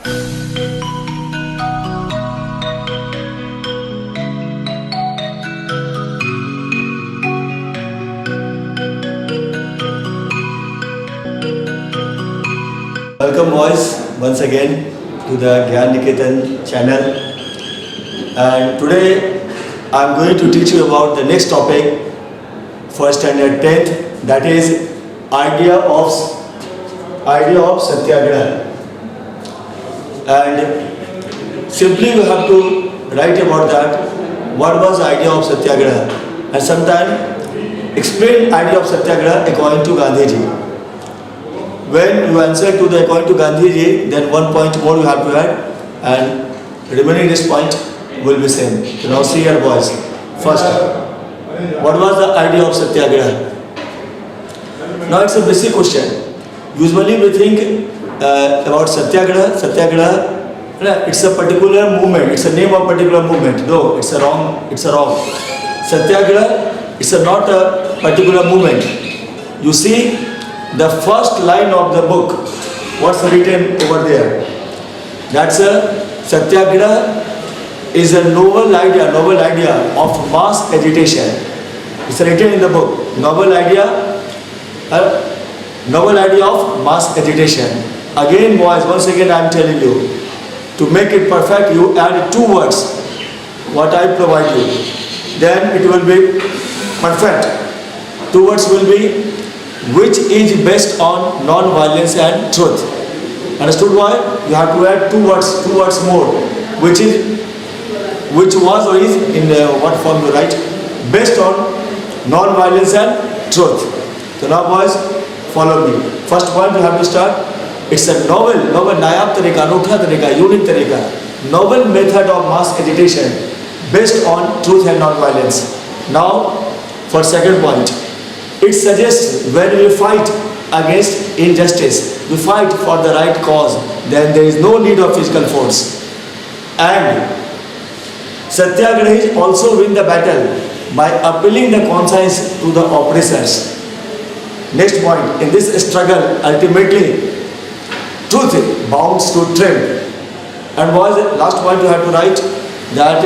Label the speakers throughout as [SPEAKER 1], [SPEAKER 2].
[SPEAKER 1] Welcome boys once again to the Gyan Niketan channel, and today I am going to teach you about the next topic for standard 10th, that is idea of Satyagraha. And simply you have to write about that, what was the idea of Satyagraha, and sometime explain idea of Satyagraha according to Gandhiji. When you answer to the according to Gandhiji, then 1 point more you have to add, and remaining this point will be same. So now see here boys. First, what was the idea of Satyagraha? Now it's a basic question. Usually we think about Satyagraha. Satyagraha, it's a particular movement. It's a name of particular movement. No, it's a wrong. Satyagraha, it's not a particular movement. You see the first line of the book, what's written over there? That's a Satyagraha is a novel idea of mass agitation. It's written in the book, novel idea of mass agitation. Again boys, once again I am telling you, to make it perfect you add 2 words, what I provide you, then it will be perfect. 2 words will be, which is based on non-violence and truth. Understood why? You have to add 2 words more, which was or is in what form you write, based on non-violence and truth. So now boys, follow me. First point you have to start. It's a novel nayab tarika, anotha tarika, unique tarika, novel method of mass agitation based on truth and non-violence. Now for second point, it suggests when we fight against injustice, we fight for the right cause, then there is no need of physical force. And Satyagrahis also win the battle by appealing the conscience to the oppressors. Next point, in this struggle, ultimately, truth bounds to triumph. And boys, last point you have to write that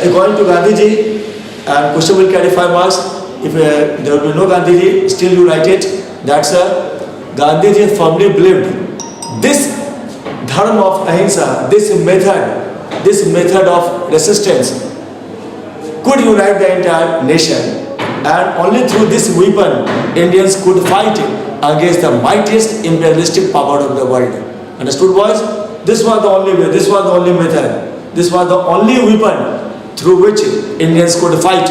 [SPEAKER 1] according to Gandhiji, and question will carry 5 marks. If there will be no Gandhiji, still you write it. That's a Gandhiji firmly believed this dharma of ahimsa, this method of resistance could unite the entire nation, and only through this weapon Indians could fight against the mightiest imperialistic power of the world. Understood boys? This was the only way, this was the only method, this was the only weapon through which Indians could fight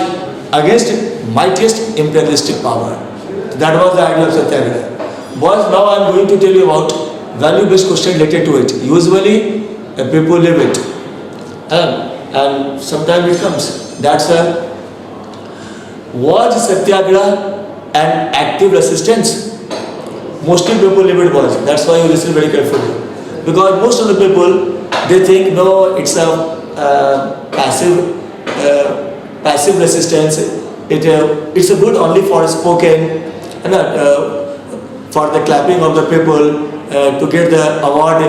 [SPEAKER 1] against mightiest imperialistic power. That was the idea of Satyagraha. Boys, now I am going to tell you about value-based question related to it. Usually people leave it, and sometimes it comes. That's was Satyagraha an active resistance? Mostly people leave it boys. That's why you listen very carefully, because most of the people they think no, it's a passive resistance. It's a good only for spoken, for the clapping of the people to get the award.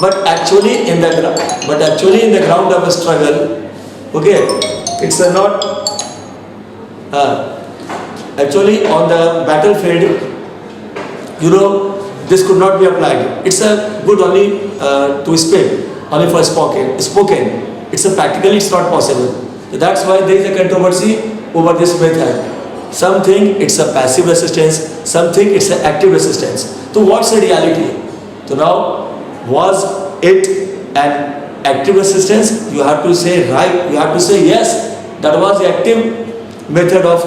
[SPEAKER 1] But actually in the ground of a struggle, okay, it's not. Actually on the battlefield, this could not be applied. It's a good only to speak, only for spoken. It's a practically it's not possible. So that's why there is a controversy over this method. Some think it's a passive resistance, some think it's an active resistance. So what's the reality? So now, was it an active resistance? You have to say right, you have to say yes, that was the active method of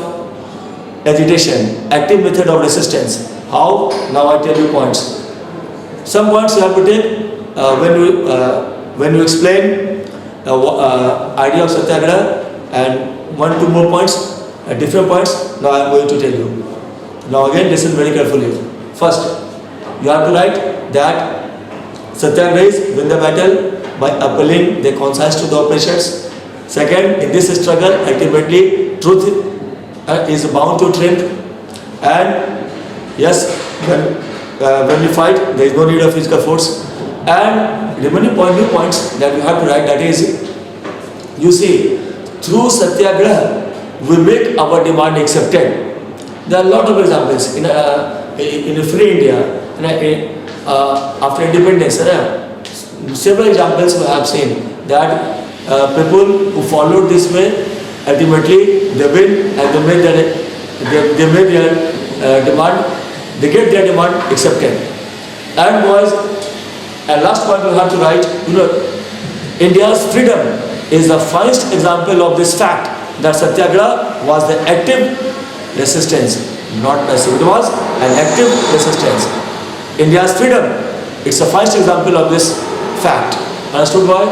[SPEAKER 1] agitation, active method of resistance. How? Now I tell you points. Some points you have to take when you explain idea of Satyagraha, and 1-2 more points, different points, now I am going to tell you. Now again listen very carefully. First, you have to write that Satyagrahis win the battle by appealing their conscience to the oppressors. Second, in this struggle, ultimately truth is bound to triumph. And yes, when we fight, there is no need of physical force. And remaining new points that you have to write, that is, you see, through satyagraha, we make our demand accepted. There are a lot of examples in a free India, after independence. Several examples we have seen that people who followed this way, ultimately they win and they make their demand, they get their demand accepted. And boys, and last point we have to write, India's freedom is the finest example of this fact that Satyagraha was the active resistance, not passive. It was an active resistance. India's freedom, it's a finest example of this fact. Understood, boy?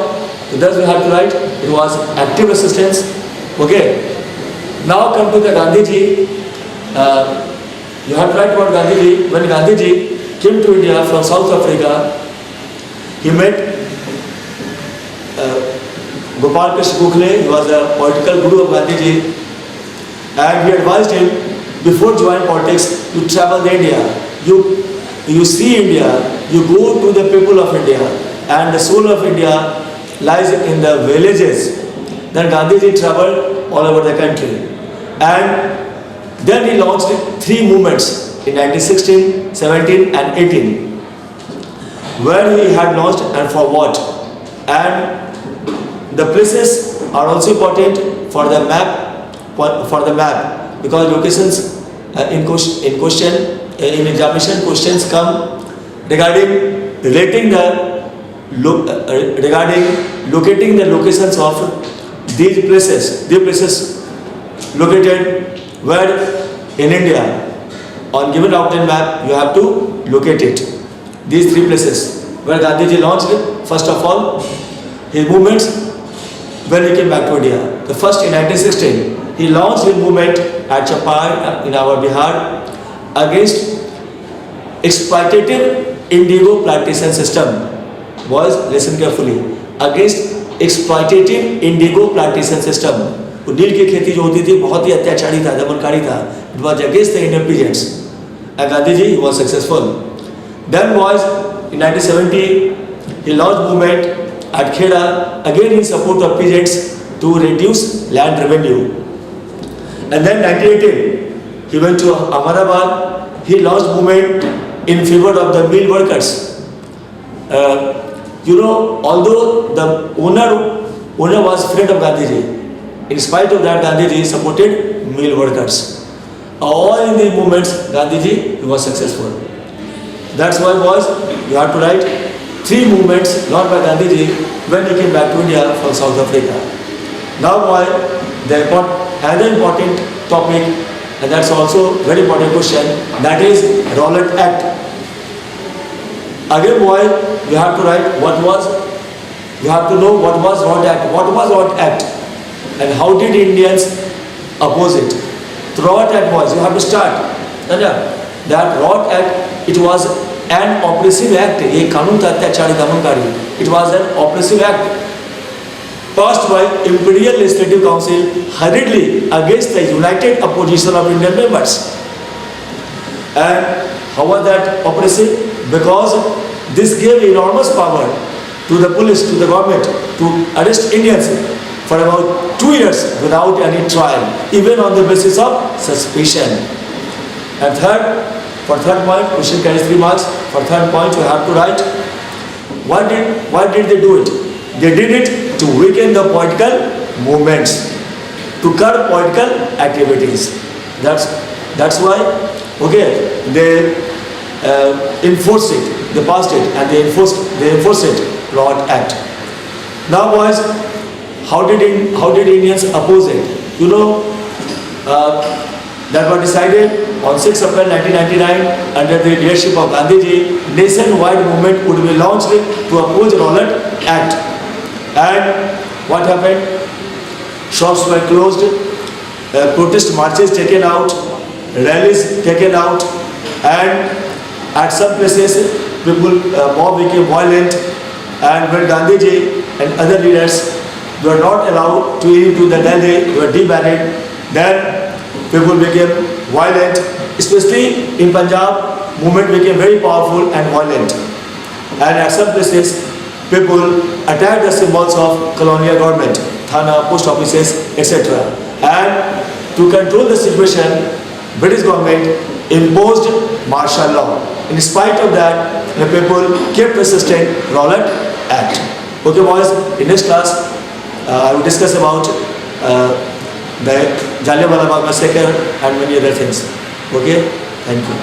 [SPEAKER 1] So thus we have to write, it was active resistance. Okay. Now come to the Gandhiji. You have to write about Gandhiji. When Gandhiji came to India from South Africa, he met Gopal Krishna Gokhale. He was a political guru of Gandhiji, and he advised him before joining politics to travel to India. You see India, you go to the people of India, and the soul of India lies in the villages. Then Gandhiji traveled all over the country, and then he launched 3 movements in 1916, 17 and 18. Where he had launched and for what. And the places are also important for the map, because locations in examination questions come regarding locating the locations of these places located where in India. On given outline map, you have to locate it. These 3 places where Gandhiji launched, first of all, his movements when he came back to India. The first in 1916, he launched his movement at Champai in our Bihar against exploitative indigo plantation system. Boys, listen carefully. Against exploitative indigo plantation system. नील की खेती जो होती थी बहुत ही अत्याचारी था, दमनकारी था. It was against the Indian peasants. And Gandhiji was successful. Then boys, in 1970, he launched movement at Kheda, again in support of peasants to reduce land revenue. And then 1918, he went to Ahmedabad. He launched movement in favor of the mill workers. Although the owner was friend of Gandhiji, in spite of that, Gandhiji supported mill workers. All in the movements, Gandhiji, he was successful. That's why, boys, you have to write 3 movements launched by Gandhiji when he came back to India from South Africa. Now, boy, another important topic, and that's also very important question, that is Rowlatt Act. Again, boy, you have to write you have to know what was Rowlatt Act. What was Rowlatt Act? And how did Indians oppose it? Rowlatt Act, boys, you have to start. That Rowlatt Act, it was an oppressive act. It was an oppressive act passed by Imperial Legislative Council hurriedly against the united opposition of Indian members. And how was that oppressive? Because this gave enormous power to the police, to the government, to arrest Indians for about 2 years without any trial, even on the basis of suspicion. And for third point, question carries 3 marks. For third point, you have to write, why did they do it? They did it to weaken the political movements, to curb political activities. That's why, okay, they enforced it, they passed it, and they enforced it, Rowlatt Act. Now, boys, how did Indians oppose it? That was decided on 6 April 1999 under the leadership of Gandhiji. Nationwide movement would be launched to oppose Rowlatt Act. And what happened? Shops were closed, protest marches taken out, rallies taken out, and at some places mob became violent. And when Gandhiji and other leaders were not allowed to into the Delhi, were debarred, then people became violent, especially in Punjab, movement became very powerful and violent. And at some places, people attacked the symbols of colonial government, thana, post offices, etc. And to control the situation, British government imposed martial law. In spite of that, the people kept resisting Rowlatt Act. Okay, boys. In next class, I will discuss about the Jallianwala Bagh massacre and many other things. Okay, thank you.